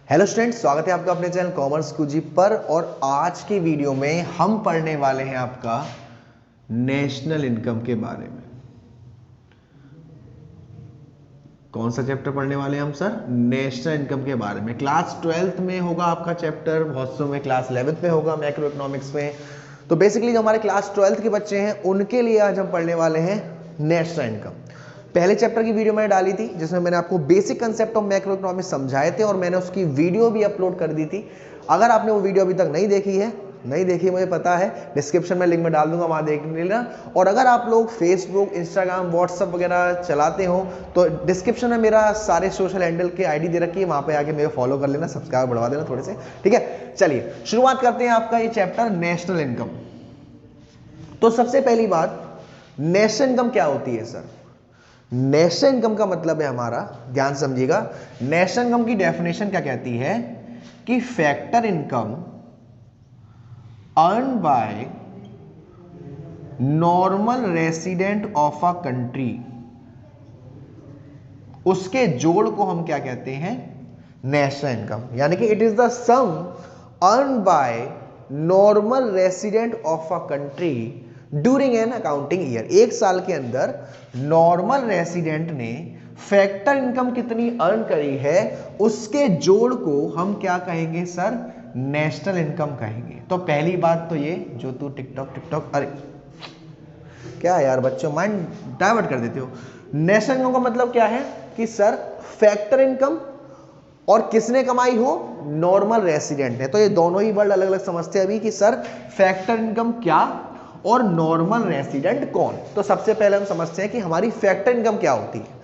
Hello students, स्वागत है आपका अपने चैनल कॉमर्स कुजी पर। और आज की वीडियो में हम पढ़ने वाले हैं आपका नेशनल इनकम के बारे में। कौन सा चैप्टर पढ़ने वाले हैं हम सर? नेशनल इनकम के बारे में। क्लास 12th में होगा आपका चैप्टर, बहुत में क्लास 11th में होगा मैक्रो इकोनॉमिक्स में। तो बेसिकली जो हमारे क्लास 12th के बच्चे हैं उनके लिए आज हम पढ़ने वाले हैं नेशनल इनकम। पहले चैप्टर की वीडियो मैंने डाली थी जिसमें मैंने आपको basic concept of macro economics समझाए थे और मैंने उसकी वीडियो भी अपलोड कर दी थी। अगर आपने वो वीडियो अभी तक नहीं देखी मुझे पता है, डिस्क्रिप्शन में लिंक में डाल दूंगा, वहां देख लेना। और अगर आप लोग फेसबुक, इंस्टाग्राम, व्हाट्सअप वगैरह चलाते हो तो डिस्क्रिप्शन में मेरा सारे सोशल हैंडल के आईडी दे रखी है, वहां पे आके मेरे फॉलो कर लेना, सब्सक्राइब बढ़वा देना थोड़े से, ठीक है। चलिए शुरुआत करते हैं आपका ये चैप्टर नेशनल इनकम। तो सबसे पहली बात, नेशनल इनकम क्या होती है सर? नेशनल इनकम का मतलब है हमारा, ध्यान समझिएगा, नेशनल इनकम की डेफिनेशन क्या कहती है कि factor income earn by normal resident of a country, उसके जोड़ को हम क्या कहते हैं? National income. यानी कि it is the sum earn by normal resident of a country during an accounting year. एक साल के अंदर नॉर्मल रेसिडेंट ने फैक्टर इनकम कितनी अर्न करी है उसके जोड़ को हम क्या कहेंगे सर? नेशनल इनकम कहेंगे। तो पहली बात तो ये, जो तू टिकटॉक अरे क्या यार बच्चों, माइंड डाइवर्ट कर देते हो। नेशनल इनकम का मतलब क्या है कि सर फैक्टर इनकम और किसने कमाई हो? नॉर्मल रेसिडेंट ने। तो ये दोनों ही वर्ड अलग अलग समझते हैं अभी कि सर फैक्टर इनकम क्या और नॉर्मल रेसिडेंट कौन। तो सबसे पहले हम समझते हैं कि हमारी फैक्टर इनकम क्या होती है।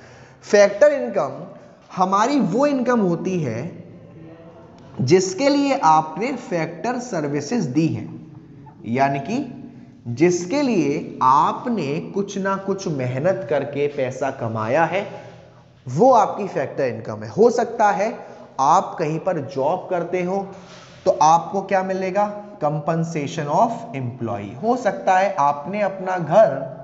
फैक्टर इनकम हमारी वो इनकम होती है जिसके लिए आपने फैक्टर सर्विसेज दी हैं, यानी कि जिसके लिए आपने कुछ ना कुछ मेहनत करके पैसा कमाया है, वो आपकी फैक्टर इनकम है। हो सकता है आप कहीं पर जॉब करते हो तो आपको क्या मिलेगा? Compensation of employ. हो सकता है आपने अपना घर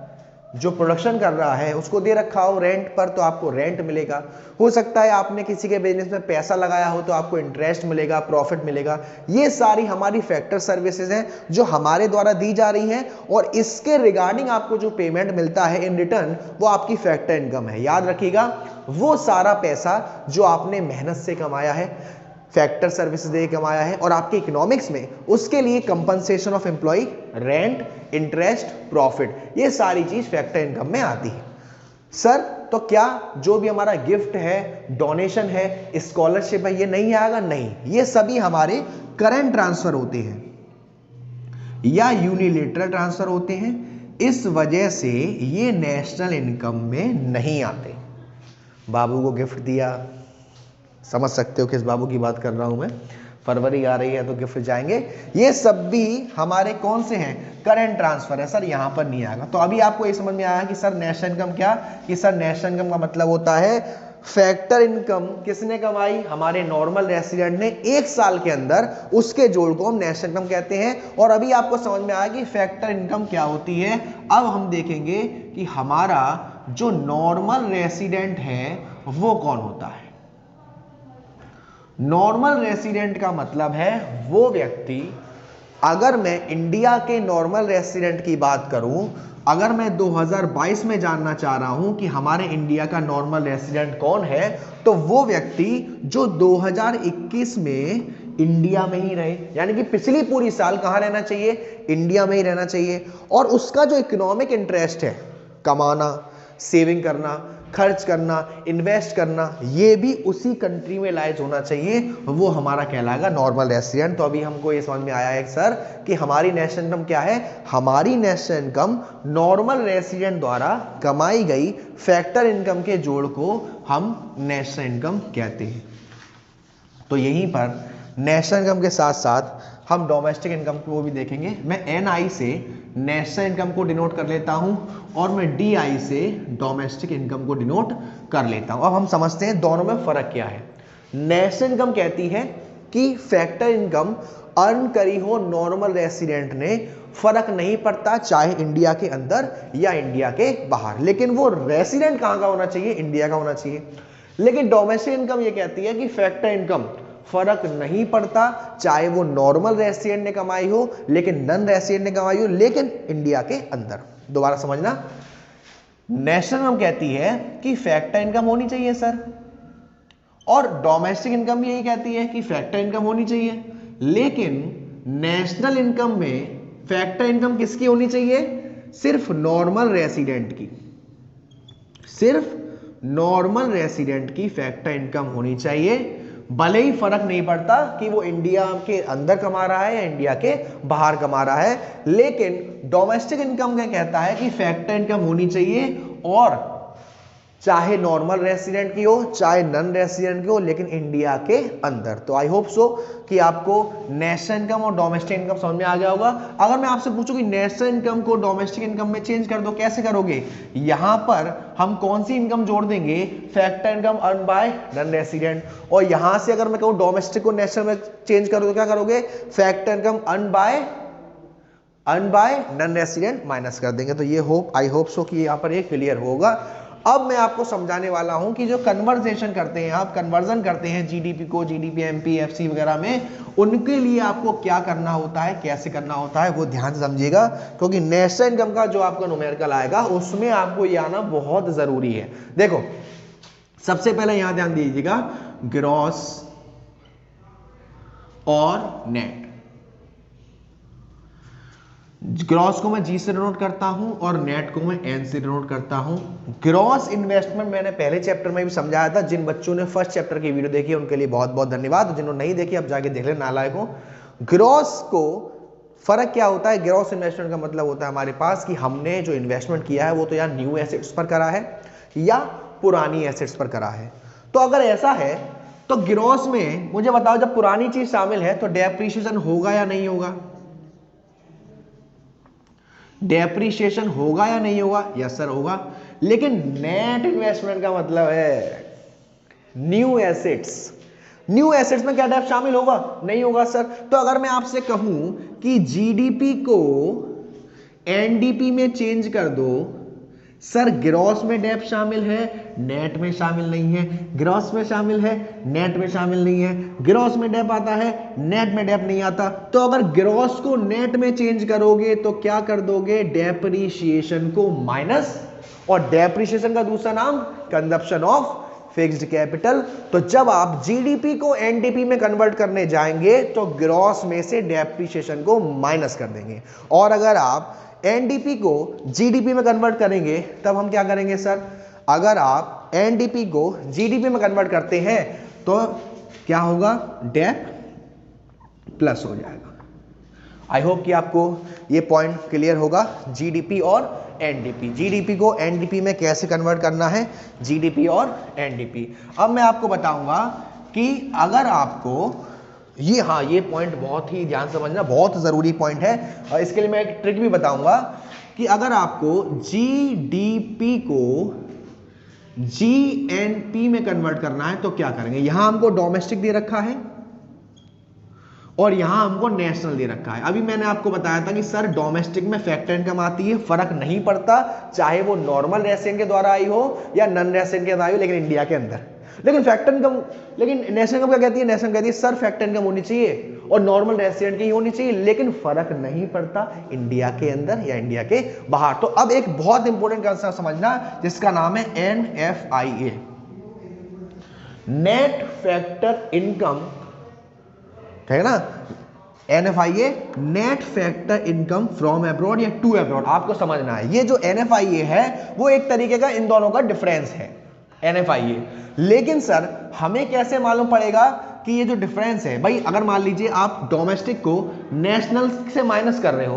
जो प्रोडक्शन कर रहा है उसको दे रखा हो रेंट पर, तो आपको रेंट मिलेगा। हो सकता है आपने किसी के बिजनेस में पैसा लगाया हो तो आपको इंटरेस्ट मिलेगा, प्रॉफिट मिलेगा। ये सारी हमारी फैक्टर सर्विसेज हैं जो हमारे द्वारा दी जा रही हैं और इसके रिगार्डिंग आपको जो पेमेंट मिलता है इन रिटर्न, वो आपकी फैक्टर इनकम है। याद रखिएगा, वो सारा पैसा जो आपने मेहनत से कमाया है, फैक्टर सर्विसेज दे कमाया है, और आपके इकोनॉमिक्स में उसके लिए compensation of employ, rent, interest, profit, ये सारी चीज फैक्टर इनकम में आती है। सर तो क्या जो भी हमारा गिफ्ट है, डोनेशन है, स्कॉलरशिप है, ये नहीं आएगा? नहीं, ये सभी हमारे करंट ट्रांसफर होते हैं या यूनिलेटरल ट्रांसफर होते हैं। इस वजह से ये नेशनल इनकम में नहीं आते। बाबू को गिफ्ट दिया, समझ सकते हो किस बाबू की बात कर रहा हूं मैं, फरवरी आ रही है तो गिफ्ट जाएंगे, ये सब भी हमारे कौन से हैं? करंट ट्रांसफर है सर, यहां पर नहीं आएगा। तो अभी आपको ये समझ में आया कि सर नेशनल इनकम क्या, कि सर नेशनल इनकम का मतलब होता है फैक्टर इनकम किसने कमाई? हमारे नॉर्मल रेसिडेंट ने एक साल के अंदर, उसके जोड़ को हम नेशनल इनकम कहते हैं। और अभी आपको समझ में आया कि फैक्टर इनकम क्या होती है। अब हम देखेंगे कि हमारा जो नॉर्मल रेसिडेंट है वो कौन होता है। नॉर्मल रेसिडेंट का मतलब है वो व्यक्ति, अगर मैं इंडिया के नॉर्मल रेसिडेंट की बात करूं, अगर मैं 2022 में जानना चाह रहा हूं कि हमारे इंडिया का नॉर्मल रेसिडेंट कौन है, तो वो व्यक्ति जो 2021 में इंडिया में ही रहे, यानी कि पिछली पूरी साल कहां रहना चाहिए? इंडिया में ही रहना चाहिए। और उसका जो इकोनॉमिक इंटरेस्ट है, कमाना, सेविंग करना, खर्च करना, इन्वेस्ट करना, ये भी उसी कंट्री में लाइज होना चाहिए, वो हमारा कहलाएगा नॉर्मल रेसिडेंट। तो अभी हमको ये समझ में आया है सर कि हमारी नेशनल इनकम क्या है? हमारी नेशनल इनकम नॉर्मल रेसिडेंट द्वारा कमाई गई फैक्टर इनकम के जोड़ को हम नेशनल इनकम कहते हैं। तो यहीं पर नेशनल इनकम के साथ साथ हम डोमेस्टिक इनकम को भी देखेंगे। मैं एनआई से नेशनल इनकम को डिनोट कर लेता हूं और मैं डीआई से डोमेस्टिक इनकम को डिनोट कर लेता हूं। अब हम समझते हैं दोनों में फर्क क्या है। नेशनल इनकम कहती है कि फैक्टर इनकम अर्न करी हो नॉर्मल रेसिडेंट ने, फर्क नहीं पड़ता चाहे इंडिया के अंदर या इंडिया के बाहर, लेकिन वो रेसिडेंट कहां का होना चाहिए? इंडिया का होना चाहिए। लेकिन डोमेस्टिक इनकम ये कहती है कि फैक्टर इनकम फर्क नहीं पड़ता, चाहे वो नॉर्मल रेसिडेंट ने कमाई हो लेकिन नॉन रेसिडेंट ने कमाई हो, लेकिन इंडिया के अंदर। दोबारा समझना, नेशनल इनकम कहती है कि फैक्टर इनकम होनी चाहिए सर, और डोमेस्टिक इनकम भी यही कहती है कि फैक्टर इनकम होनी चाहिए, लेकिन नेशनल इनकम में फैक्टर इनकम किसकी होनी चाहिए? सिर्फ नॉर्मल रेसिडेंट की, सिर्फ नॉर्मल रेसिडेंट की फैक्टर इनकम होनी चाहिए, भले ही फर्क नहीं पड़ता कि वो इंडिया के अंदर कमा रहा है या इंडिया के बाहर कमा रहा है, लेकिन डोमेस्टिक इनकम क्या कहता है कि फैक्टर इनकम होनी चाहिए, और चाहे नॉर्मल रेसिडेंट की हो चाहे नॉन रेसिडेंट की हो, लेकिन इंडिया के अंदर। तो आई होप सो कि आपको नेशनल इनकम और डोमेस्टिक इनकम समझ में आ गया होगा। अगर मैं आपसे पूछूं कि नेशनल इनकम को डोमेस्टिक इनकम में चेंज कर दो, कैसे करोगे? यहां पर हम कौन सी इनकम जोड़ देंगे? Factor income earn bye non resident, और यहां से अगर मैं कहूं डोमेस्टिक को नेशनल में चेंज करो तो क्या करोगे? Factor income earn bye non resident minus कर देंगे। तो ये आई होप सो कि यहां पर ये क्लियर होगा। अब मैं आपको समझाने वाला हूं कि जो कन्वर्जेशन करते हैं, आप कन्वर्जन करते हैं जीडीपी को, जीडीपी एमपी एफसी वगैरह में, उनके लिए आपको क्या करना होता है, कैसे करना होता है, वो ध्यान से समझिएगा, क्योंकि नेशनल इनकम का जो आपका न्यूमेरिकल आएगा उसमें आपको ये आना बहुत जरूरी है। देखो सबसे पहले यहां ध्यान दीजिएगा, ग्रॉस और नेट। ग्रॉस को मैं जी से डिनोट करता हूं और नेट को मैं एन से डिनोट करता हूं। ग्रॉस इन्वेस्टमेंट मैंने पहले चैप्टर में भी समझाया था, जिन बच्चों ने फर्स्ट चैप्टर की वीडियो देखी उनके लिए बहुत बहुत धन्यवाद, जिन्होंने नहीं देखी अब जाके देख लेना नालायकों। ग्रॉस को फर्क क्या होता है? ग्रॉस इन्वेस्टमेंट का मतलब होता है हमारे पास कि हमने जो इन्वेस्टमेंट किया है वो तो या न्यू एसेट्स पर करा है या पुरानी एसेट्स पर करा है। तो अगर ऐसा है तो ग्रॉस में मुझे बताओ, जब पुरानी चीज शामिल है तो डेप्रिसिएशन होगा या नहीं होगा? डेप्रिसिएशन होगा या नहीं होगा? यस सर होगा। लेकिन नेट इन्वेस्टमेंट का मतलब है न्यू एसेट्स। न्यू एसेट्स में क्या डेप शामिल होगा? नहीं होगा सर। तो अगर मैं आपसे कहूं कि जीडीपी को एनडीपी में चेंज कर दो, सर ग्रॉस में डेप शामिल है, नेट में शामिल नहीं है, ग्रॉस में शामिल है, नेट में शामिल नहीं है, ग्रॉस में डेप आता है, नेट में डेप नहीं आता। तो अगर ग्रॉस को नेट में चेंज करोगे तो क्या कर दोगे? डेप्रिसिएशन को माइनस, और डेप्रिसिएशन का दूसरा नाम कंजप्शन ऑफ फिक्स्ड कैपिटल। तो जब आप जीडीपी को एनडीपी में कन्वर्ट करने जाएंगे तो ग्रॉस में से डेप्रिसिएशन को माइनस कर देंगे, और अगर आप एनडीपी को जीडीपी में कन्वर्ट करेंगे तब हम क्या करेंगे सर? अगर आप एनडीपी को जीडीपी में कन्वर्ट करते हैं तो क्या होगा? डेप प्लस हो जाएगा। आई होप कि आपको ये पॉइंट क्लियर होगा, जीडीपी और एनडीपी। जीडीपी को एनडीपी में कैसे कन्वर्ट करना है, जीडीपी और एनडीपी। अब मैं आपको बताऊंगा कि अगर आपको ये, हाँ ये पॉइंट बहुत ही ध्यान समझना, बहुत जरूरी पॉइंट है, और इसके लिए मैं एक ट्रिक भी बताऊंगा कि अगर आपको जीडीपी को जीएनपी में कन्वर्ट करना है तो क्या करेंगे? यहां हमको डोमेस्टिक दे रखा है और यहां हमको नेशनल दे रखा है। अभी मैंने आपको बताया था कि सर डोमेस्टिक में फैक्टर इनकम आती है, फर्क नहीं पड़ता चाहे वो नॉर्मल रेसिडेंट के द्वारा आई हो या नॉन रेसिडेंट के द्वारा आई हो, लेकिन इंडिया के अंदर। लेकिन फैक्टर इनकम, लेकिन नेशनल इनकम क्या कहती है? नेशनल कहती है सर फैक्टर इनकम होनी चाहिए और नॉर्मल रेसिडेंट की होनी चाहिए, लेकिन फर्क नहीं पड़ता इंडिया के अंदर या इंडिया के बाहर। तो अब एक बहुत इंपॉर्टेंट कंसेप्ट समझना जिसका नाम है NFIA, नेट फैक्टर इनकम, है ना? NFIA, net factor income from abroad या टू अब्रॉड, आपको समझना है। ये जो NFIA है वो एक तरीके का इन दोनों का डिफरेंस है, NFIA। लेकिन सर हमें कैसे मालूम पड़ेगा कि ये जो डिफरेंस है? भाई अगर मान लीजिए आप डोमेस्टिक को नेशनल से माइनस कर रहे हो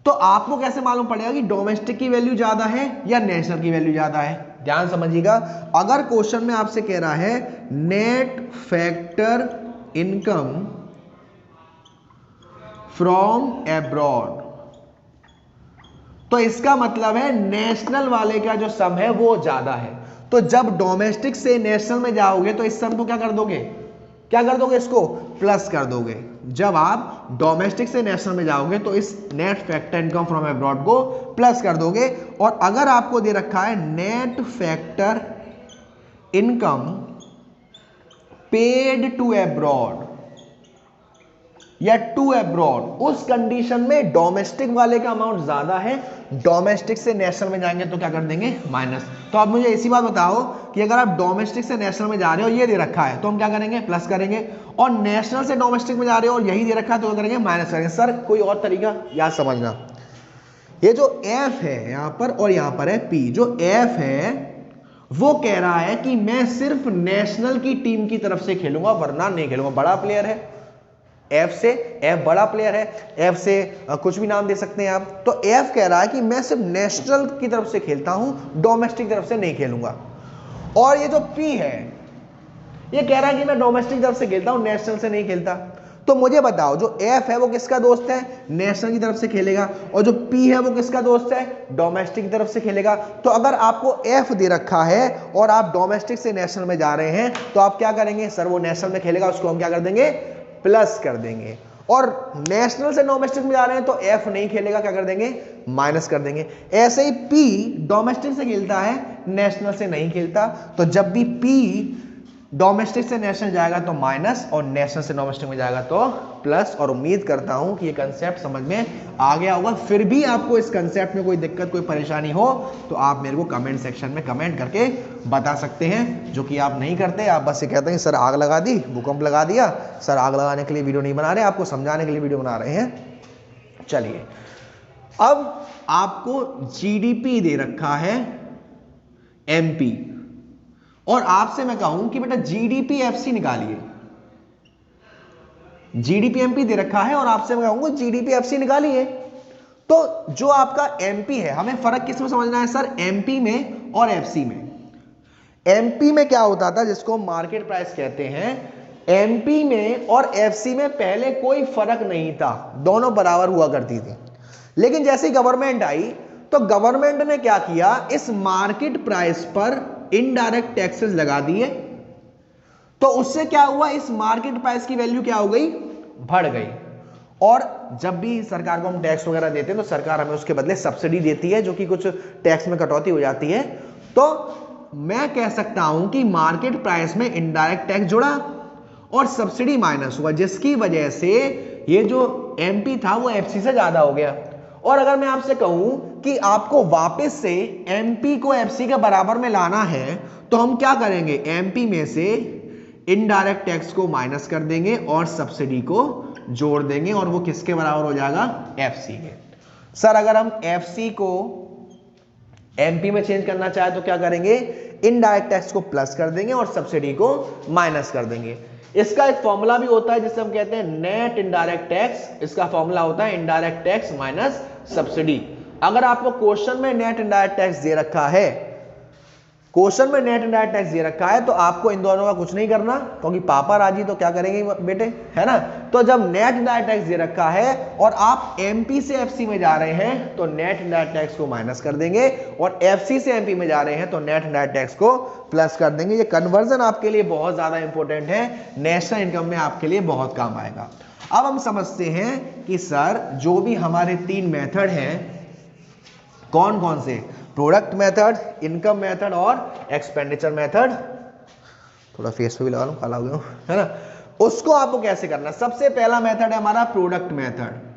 तो आपको कैसे मालूम पड़ेगा कि डोमेस्टिक की वैल्यू ज्यादा है या नेशनल की वैल्यू ज्यादा है? ध्यान समझिएगा, अगर क्वेश्चन में आपसे कह रहा है net factor income from abroad, तो इसका मतलब है नेशनल वाले का जो सम है वो ज्यादा है। तो जब डोमेस्टिक से नेशनल में जाओगे तो इस सम को क्या कर दोगे? क्या कर दोगे? इसको प्लस कर दोगे। जब आप डोमेस्टिक से नेशनल में जाओगे तो इस net factor income from abroad को प्लस कर दोगे। और अगर आपको दे रखा है net factor income paid to abroad या टू अब्रॉड, उस कंडीशन में डोमेस्टिक वाले का अमाउंट ज्यादा है, डोमेस्टिक से नेशनल में जाएंगे तो क्या कर देंगे माइनस। तो आप मुझे ऐसी बात बताओ कि अगर आप डोमेस्टिक से नेशनल में जा रहे हो, ये दे रखा है, तो हम क्या करेंगे प्लस करेंगे, और नेशनल से डोमेस्टिक में जा रहे हो और यही दे रखा है तो क्या करेंगे माइनस करेंगे। सर कोई और तरीका याद समझना, ये जो एफ है यहां पर और यहां पर है पी, जो एफ है वो कह रहा है कि मैं सिर्फ नेशनल की टीम की तरफ से खेलूंगा वरना नहीं खेलूंगा। बड़ा प्लेयर है एफ से, एफ बड़ा प्लेयर है, एफ से कुछ भी नाम दे सकते हैं आप। तो एफ कह रहा है कि मैं सिर्फ नेशनल की तरफ से खेलता हूं, डोमेस्टिक तरफ से नहीं खेलूंगा। और ये जो पी है ये कह रहा है कि मैं डोमेस्टिक तरफ से खेलता हूं, नेशनल से नहीं खेलता। तो मुझे बताओ जो एफ है वो किसका दोस्त है, नेशनल की तरफ से खेलेगा, और जो पी है वो किसका दोस्त है, डोमेस्टिक की तरफ से खेलेगा। तो अगर आपको एफ दे रखा है और आप डोमेस्टिक से नेशनल में जा रहे हैं तो आप क्या करेंगे, सर वो नेशनल में खेलेगा, उसको हम क्या कर देंगे प्लस कर देंगे, और नेशनल से डोमेस्टिक में जा रहे हैं तो एफ नहीं खेलेगा, क्या कर देंगे माइनस कर देंगे। ऐसे ही पी डोमेस्टिक से खेलता है, नेशनल से नहीं खेलता, तो जब भी पी डोमेस्टिक से नेशनल जाएगा तो माइनस और नेशनल से डोमेस्टिक में जाएगा तो प्लस। और उम्मीद करता हूं कि ये कंसेप्ट समझ में आ गया होगा। फिर भी आपको इस कंसेप्ट में कोई दिक्कत कोई परेशानी हो तो आप मेरे को कमेंट सेक्शन में कमेंट करके बता सकते हैं, जो कि आप नहीं करते। आप बस ये कहते हैं सर आग लगा दी, भूकंप लगा दिया, सर आग लगाने के लिए वीडियो नहीं बना रहे, आपको समझाने के लिए वीडियो बना रहे हैं। चलिए अब आपको जीडीपी दे रखा है एमपी, और आपसे मैं कहूं कि बेटा जीडीपी एफसी निकालिए। जीडीपी एमपी दे रखा है और आपसे मैं कहूंगा जीडीपी एफसी निकालिए। तो जो आपका एमपी है, हमें फर्क किसमें समझना है सर, एमपी में और एफसी में। एमपी में क्या होता था, जिसको मार्केट प्राइस कहते हैं, एमपी में और एफसी में पहले कोई फर्क नहीं था, दोनों बराबर हुआ करती थी। लेकिन जैसे ही गवर्नमेंट आई तो गवर्नमेंट ने क्या किया, इस मार्केट प्राइस पर इनडायरेक्ट टैक्सेस लगा दिए। तो उससे क्या हुआ, इस मार्केट प्राइस की वैल्यू क्या हो गई, बढ़ गई। और जब भी सरकार को हम टैक्स वगैरह देते हैं तो सरकार हमें उसके बदले सब्सिडी देती है, जो कि कुछ टैक्स में कटौती हो जाती है। तो मैं कह सकता हूं कि मार्केट प्राइस में इनडायरेक्ट टैक्स जुड़ा और सब्सिडी माइनस हुआ, जिसकी वजह से ये जो एमपी था वो एफसी से ज्यादा हो गया। और अगर मैं आपसे कहूं कि आपको वापस से एमपी को एफसी के बराबर में लाना है तो हम क्या करेंगे, एमपी में से इनडायरेक्ट टैक्स को माइनस कर देंगे और सब्सिडी को जोड़ देंगे, और वो किसके बराबर हो जाएगा, एफसी के। सर अगर हम एफसी को एमपी में चेंज करना चाहे तो क्या करेंगे, इनडायरेक्ट टैक्स को प्लस कर देंगे और सब्सिडी को माइनस कर देंगे। इसका एक फॉर्मूला भी होता है जिसे हम कहते हैं नेट इनडायरेक्ट टैक्स। इसका फॉर्मूला होता है इनडायरेक्ट टैक्स माइनस सब्सिडी। अगर आपको क्वेश्चन में नेट इनडायरेक्ट टैक्स दे रखा है, क्वेश्चन में नेट इनडायरेक्ट टैक्स दे रखा है, तो आपको इन दोनों का कुछ नहीं करना, क्योंकि पापा राजी तो क्या करेंगे बेटे, है ना। तो जब नेट इनडायरेक्ट टैक्स दे रखा है और आप एमपी से एफसी में जा रहे हैं तो नेट इनडायरेक्ट टैक्स को माइनस कर देंगे, और एफसी से एमपी में जा रहे हैं तो नेट इनडायरेक्ट टैक्स को प्लस कर देंगे। ये कन्वर्जन आपके लिए बहुत ज्यादा इंपॉर्टेंट है, नेशनल इनकम में आपके लिए बहुत काम आएगा। अब हम समझते हैं कि सर जो भी हमारे 3 मेथड हैं, कौन कौन से, प्रोडक्ट मेथड, इनकम मेथड और एक्सपेंडिचर मेथड, थोड़ा फेस पे भी लगा लूं, काला हो गया है ना, उसको आपको कैसे करना। सबसे पहला मेथड है हमारा प्रोडक्ट मेथड।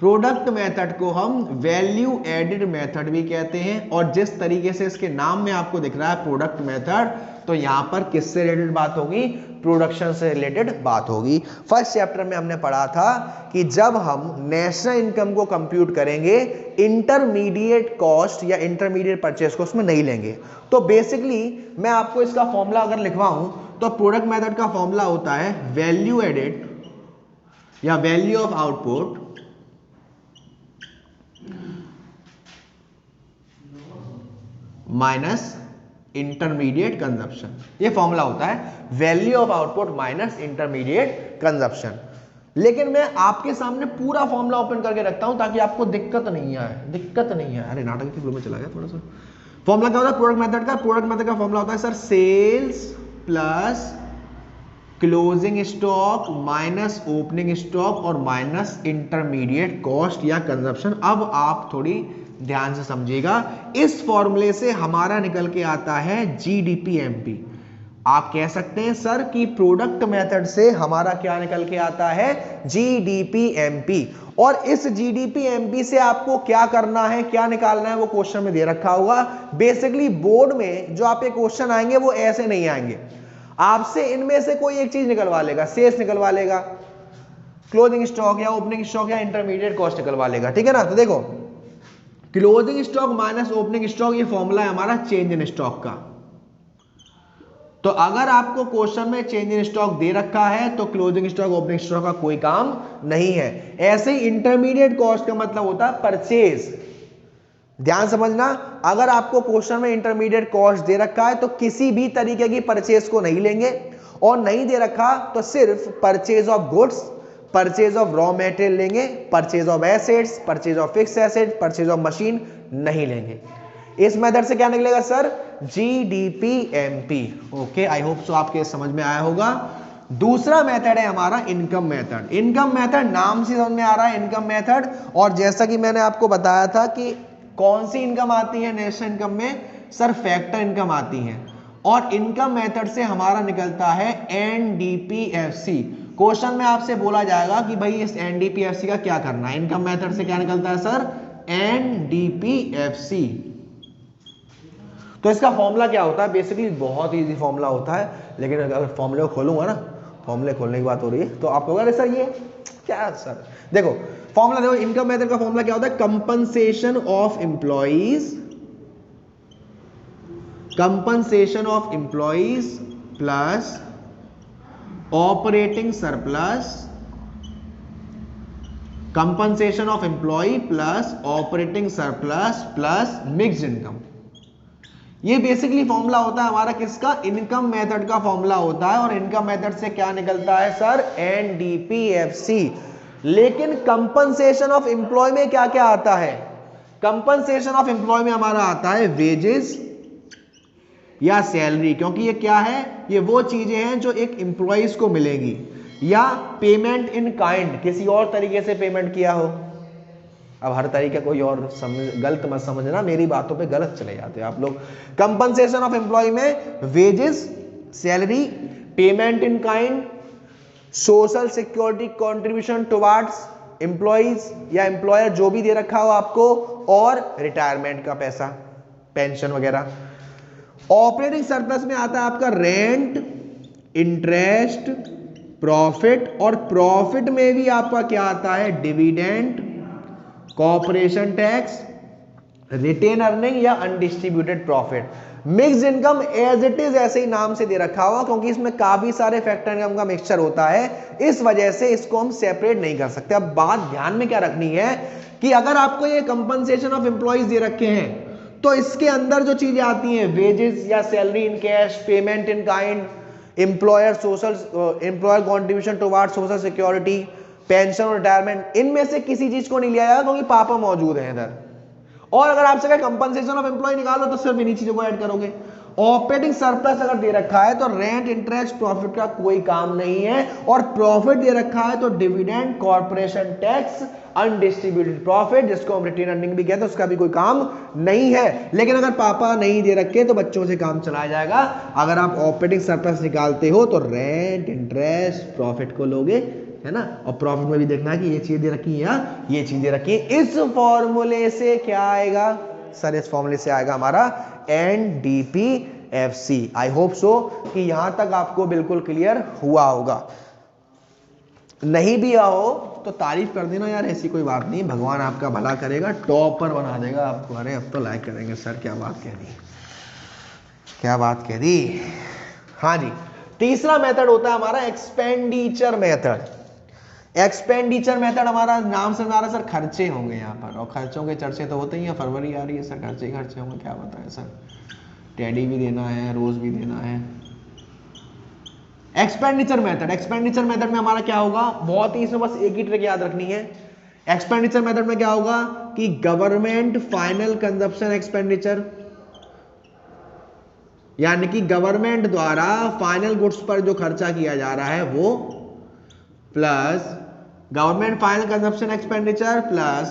प्रोडक्ट मेथड को हम वैल्यू एडिड मेथड भी कहते हैं, और जिस तरीके से इसके नाम में आपको दिख रहा है प्रोडक्ट मेथड, तो यहां पर किससे रिलेटेड बात होगी, प्रोडक्शन से रिलेटेड बात होगी। फर्स्ट चैप्टर में हमने पढ़ा था कि जब हम नेशनल इनकम को कंप्यूट करेंगे, इंटरमीडिएट कॉस्ट या इंटरमीडिएट परचेस कॉस्ट में नहीं लेंगे। तो बेसिकली मैं आपको इसका फॉर्मूला अगर लिखवाऊं तो प्रोडक्ट मेथड का फॉर्मूला होता है वैल्यू एडिड या value of output minus intermediate consumption. ये फॉर्मूला होता है value of output minus intermediate consumption. लेकिन मैं आपके सामने पूरा फॉर्मूला ओपन करके रखता हूं ताकि आपको दिक्कत नहीं आए। अरे नाटक की फ्लो में चला गया थोड़ा सा। फॉर्मूला क्या होता है प्रोडक्ट मेथड का, प्रोडक्ट मेथड का फॉर्मूला होता है sir sales plus closing stock minus opening stock और माइनस इंटरमीडिएट कॉस्ट या कंजप्शन। अब आप थोड़ी ध्यान से समझिएगा, इस फॉर्मूले से हमारा निकल के आता है जीडीपी एमपी। आप कह सकते हैं सर कि प्रोडक्ट मेथड से हमारा क्या निकल के आता है, जीडीपीएमपी। और इस जीडीपीएमपी से आपको क्या करना है, क्या निकालना है, वो क्वेश्चन में दे रखा होगा। बेसिकली बोर्ड में जो आपके क्वेश्चन आएंगे वो ऐसे नहीं आएंगे, आपसे इनमें से कोई एक चीज निकलवा लेगा, शेष निकलवा लेगा, क्लोजिंग स्टॉक या ओपनिंग स्टॉक या इंटरमीडिएट कॉस्ट निकलवा लेगा, ठीक है ना। तो देखो closing stock minus opening stock, ये फॉर्मूला है हमारा चेंज इन स्टॉक का। तो अगर आपको क्वेश्चन में चेंज इन स्टॉक दे रखा है तो क्लोजिंग स्टॉक ओपनिंग स्टॉक का कोई काम नहीं है। ऐसे ही इंटरमीडिएट कॉस्ट का मतलब होता है परचेज। ध्यान समझना, अगर आपको क्वेश्चन में इंटरमीडिएट कॉस्ट दे रखा है तो किसी भी तरीके की परचेज को नहीं लेंगे, और नहीं दे रखा तो सिर्फ purchase of goods, purchase of raw material लेंगे, purchase of assets, purchase of fix asset, purchase of machine नहीं लेंगे। इस मेथड से क्या निकलेगा sir, GDPMP. Okay, I hope so आपके समझ में आया होगा। दूसरा मेथड है हमारा इनकम मेथड। इनकम मेथड नाम से समझ में आ रहा है, इनकम मेथड। और जैसा कि मैंने आपको बताया था कि कौन सी इनकम आती है नेशनल इनकम में, सर फैक्टर इनकम आती है। और इनकम मेथड से हमारा निकलता है एनडीपीएफसी। क्वेश्चन में आपसे बोला जाएगा कि भाई इस एनडीपीएफसी का क्या करना है। इनकम मेथड से क्या निकलता है सर, एनडीपीएफसी। तो इसका फॉर्मूला क्या होता है, बेसिकली बहुत इजी फॉर्मूला होता है, लेकिन अगर फॉर्मूले को खोलूंगा ना, फॉर्मूले खोलने की बात हो रही है तो आपको अगर सर ये क्या सर, देखो फॉर्मूला देखो, इनकम मेथड का फॉर्मूला क्या होता है, compensation of employees, compensation of employees plus operating surplus, compensation of employ plus operating surplus plus mixed income. ये बेसिकली फॉर्मूला होता है हमारा किसका, इनकम मेथड का फॉर्मूला होता है। और इनकम मेथड से क्या निकलता है सर, एनडीपीएफसी। लेकिन कंपनसेशन ऑफ एम्प्लॉय में क्या क्या आता है, कंपनसेशन ऑफ एम्प्लॉय में हमारा आता है वेजेस या सैलरी, क्योंकि ये क्या है, ये वो चीजें हैं जो एक एम्प्लॉइज को मिलेगी, या पेमेंट इन काइंड, किसी और तरीके से पेमेंट किया हो। अब हर तरीके कोई और गलत मत समझना, मेरी बातों पे गलत चले जाते हैं आप लोग। कंपनसेशन ऑफ एम्प्लॉय में wages, salary, payment in kind, social security contribution towards employees या एम्प्लॉयर जो भी दे रखा हो आपको, और रिटायरमेंट का पैसा, पेंशन वगैरह। ऑपरेटिंग सरप्लस में आता है आपका रेंट, इंटरेस्ट, प्रॉफिट, और प्रॉफिट में भी आपका क्या आता है, dividend, corporation tax, retain earning या undistributed profit. Mixed income as it is ऐसे ही नाम से दे रखा हुआ, क्योंकि इसमें काफी सारे फैक्टर इनकम का मिक्सचर होता है, इस वजह से इसको हम सेपरेट नहीं कर सकते। अब बात ध्यान में क्या रखनी है कि अगर आपको ये कंपनसेशन ऑफ एम्प्लॉइज दे रखे हैं तो इसके अंदर जो चीजें आती हैं, वेजेस या salary in cash, payment in kind, employer employer contribution towards social security, pension और रिटायरमेंट, इनमें से किसी चीज को नहीं लिया जाएगा क्योंकि पापा मौजूद है इधर। और अगर आपसे कहे कंपनसेशन ऑफ एम्प्लॉय निकालो तो सिर्फ इन्हीं चीजों को ऐड करोगे। ऑपरेटिंग सरप्लस अगर दे रखा है तो रेंट, इंटरेस्ट, प्रॉफिट का कोई काम नहीं है, और प्रॉफिट दे रखा है तो dividend, corporation tax, undistributed profit, जिसको हम रिटेन अर्निंग भी कहते हैं, उसका भी कोई काम नहीं है। लेकिन अगर पापा नहीं दे रखे तो बच्चों से काम चलाया जाएगा। अगर आप ऑपरेटिंग सरप्लस निकालते हो तो रेंट, इंटरेस्ट, प्रॉफिट को लोगे, है ना। और प्रॉफिट में भी देखना है कि ये चीजें रखी है, ये चीजें रखी है। इस फॉर्मूले से क्या आएगा सर, इस फॉर्मूले से आएगा हमारा एनडीपीएफसी। आई होप सो कि यहां तक आपको बिल्कुल क्लियर हुआ होगा। नहीं भी आओ तो तारीफ कर देना यार, ऐसी कोई बात नहीं, भगवान आपका भला करेगा, टॉपर बना देगा आपको। अरे अब तो लाइक करेंगे सर, क्या बात कह दी, क्या बात कह दी। हाँ जी, तीसरा मेथड होता है हमारा एक्सपेंडिचर मेथड। एक्सपेंडिचर मेथड हमारा नाम से हमारा सर खर्चे होंगे यहाँ पर, और खर्चों के चर्चे तो होते ही हैं, फरवरी आ रही है सर, खर्चे ही खर्चे होंगे, क्या बताएं सर, टेडी भी देना है, रोज भी देना है। एक्सपेंडिचर मेथड, एक्सपेंडिचर मेथड में हमारा क्या होगा, बहुत ही इसमें बस एक ही ट्रिक याद रखनी है। एक्सपेंडिचर मेथड में क्या होगा कि गवर्नमेंट फाइनल कंजप्शन एक्सपेंडिचर, यानी कि गवर्नमेंट द्वारा फाइनल गुड्स पर जो खर्चा किया जा रहा है वो, plus government final consumption expenditure plus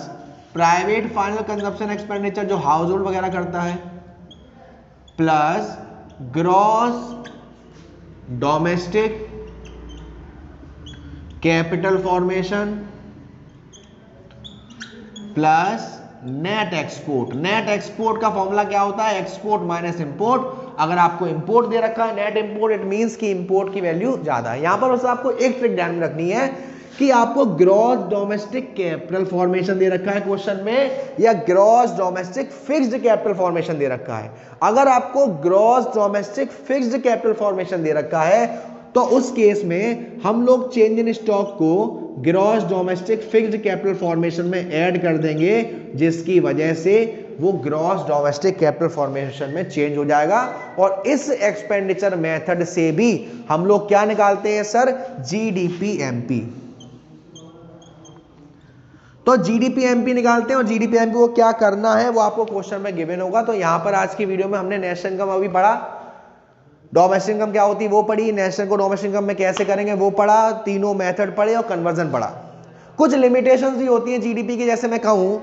private final consumption expenditure जो हाउस होल्ड वगैरह करता है, plus gross domestic capital formation plus net export. Net export का फॉर्मूला क्या होता है? Export minus import. अगर आपको इंपोर्ट दे रखा है नेट इंपोर्ट, इट मींस कि इंपोर्ट की वैल्यू ज्यादा है। यहां पर बस आपको एक ट्रिक ध्यान में रखनी है कि आपको ग्रॉस डोमेस्टिक कैपिटल फॉर्मेशन दे रखा है क्वेश्चन में, या gross domestic fixed capital formation दे रखा है। अगर आपको gross domestic fixed capital formation दे रखा है तो उस केस में हम लोग चेंज इन स्टॉक को gross domestic fixed capital formation में ऐड कर देंगे, जिसकी वजह से वो ग्रॉस डोमेस्टिक कैपिटल फॉर्मेशन में चेंज हो जाएगा। और इस एक्सपेंडिचर मेथड से भी हम लोग क्या निकालते हैं सर? GDP MP. तो जीडीपी एमपी निकालते हैं, और जीडीपी एमपी को क्या करना है वो आपको क्वेश्चन में गिवन होगा। तो यहां पर आज की वीडियो में हमने नेशनल इनकम अभी पढ़ा, डोमेस्टिक इनकम क्या होती है वो पढ़ी, नेशनल को डोमेस्टिक इनकम में कैसे करेंगे वो पढ़ा, तीनों मेथड पढ़े और कन्वर्जन पढ़ा। कुछ लिमिटेशंस भी होती हैं जीडीपी की, जैसे मैं कहूं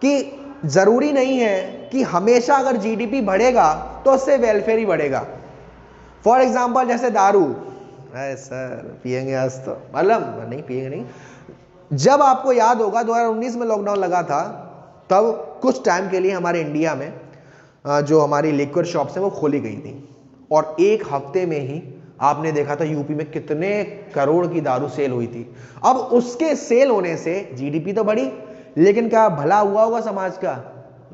कि जरूरी नहीं है कि हमेशा अगर जीडीपी बढ़ेगा तो उससे वेलफेयर ही बढ़ेगा। फॉर एग्जाम्पल जैसे दारू, अरे सर पियेंगे आज तो, मतलब नहीं पियेंगे नहीं। जब आपको याद होगा 2019 में लॉकडाउन लगा था, तब कुछ टाइम के लिए हमारे इंडिया में जो हमारी लिक्विड शॉप्स हैं वो खोली गई थी, और एक हफ्ते में ही आपने देखा था यूपी में कितने करोड़ की दारू सेल हुई थी। अब उसके सेल होने से जीडीपी तो बढ़ी, लेकिन क्या भला हुआ होगा समाज का?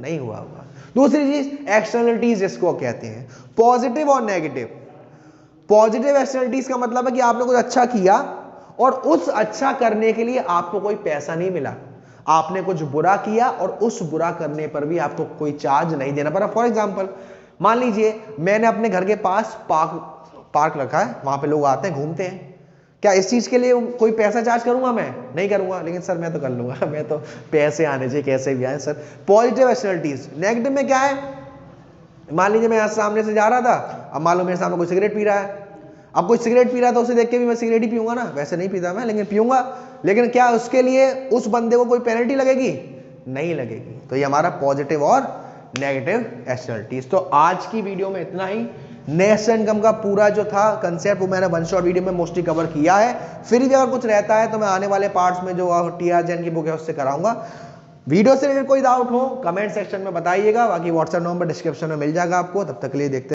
नहीं हुआ होगा। दूसरी चीज एक्सटर्नलिटीज जिसको कहते हैं, पॉजिटिव और नेगेटिव। पॉजिटिव एक्सटर्नलिटीज का मतलब है कि आपने कुछ अच्छा किया और उस अच्छा करने के लिए आपको कोई पैसा नहीं मिला। आपने कुछ बुरा किया और उस बुरा करने पर भी आपको कोई चार्ज नहीं देना पड़ा। फॉर एग्जाम्पल मान लीजिए मैंने अपने घर के पास पार्क रखा है, वहां पे लोग आते हैं घूमते हैं, क्या इस चीज के लिए कोई पैसा चार्ज करूंगा? मैं नहीं करूंगा, लेकिन सर मैं तो कर लूंगा, मैं तो पैसे आने चाहिए कैसे भी आए सर। Positive externalities. नेगेटिव में क्या है? मान लीजिए मैं सामने से जा रहा था, अब मालूम मेरे सामने कोई सिगरेट पी रहा है, अब कोई सिगरेट पी रहा था उसे देख के भी मैं सिगरेट ही पीऊंगा ना, वैसे नहीं पीता मैं लेकिन पीऊंगा, लेकिन क्या उसके लिए उस बंदे को कोई पेनल्टी लगेगी? नहीं लगेगी। तो ये हमारा पॉजिटिव और नेगेटिव एक्सटर्नलिटीज। तो आज की वीडियो में इतना ही। नेशनल इनकम का पूरा जो था कंसेप्ट वो मैंने वन शॉट वीडियो में मोस्टली कवर किया है। फिर भी अगर कुछ रहता है तो मैं आने वाले पार्ट्स में जो टीआर जैन की बुक है उससे कराऊंगा। वीडियो से रिलेटेड कोई डाउट हो कमेंट सेक्शन में बताइएगा, बाकी व्हाट्सएप नंबर डिस्क्रिप्शन में मिल जाएगा आपको। तब तक के लिए देखते